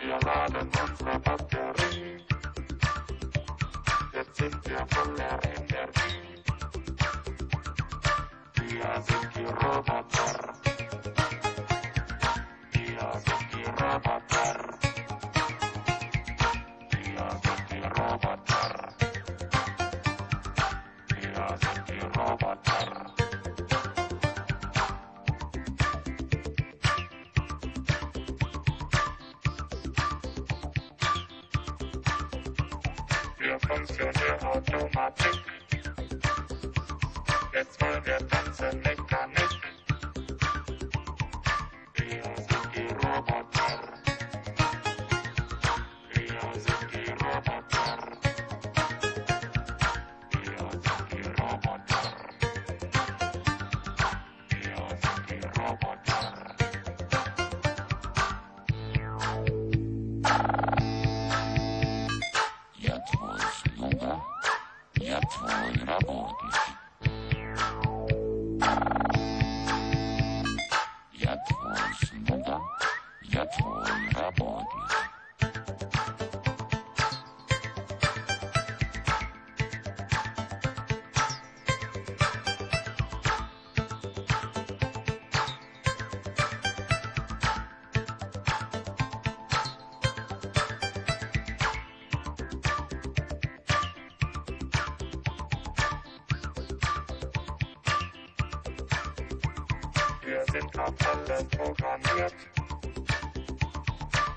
Wir laden unsere Batterie, jetzt sind wir voller Energie. Wir sind die Roboter, wir sind die Roboter, wir sind die Roboter, wir sind die Roboter. Wir funktionieren Automatik. Jetzt wollen wir tanzen Mechanik. Wir sind die Roboter. Wir sind die Roboter. Wir sind die Roboter. Wir sind die Roboter. Я твой слуга, я твой работник. Я твой слуга, я твой работник. Wir sind auf alles programmiert.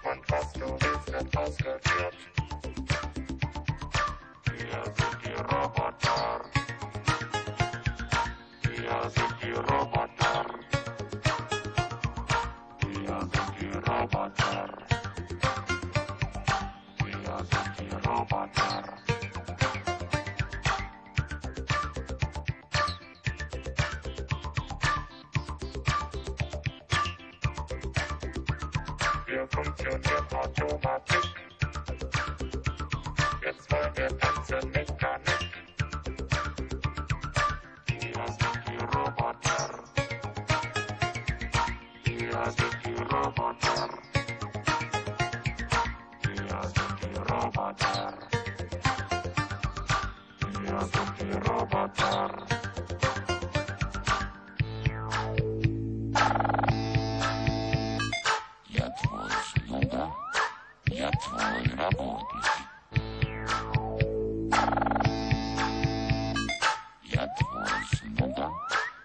Und was du willst, wird ausgeführt. Wir sind die Roboter. Wir sind die Roboter. Wir sind die Roboter. Wir sind die Roboter. Wir funktionieren Automatik. Jetzt wollen wir tanzen Mechanik. Wir sind die Roboter. Wir sind die Roboter. Wir sind die Roboter. Wir sind die Roboter. Я твой слуга, я твой работник. Я твой слуга,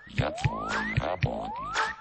я твой работник.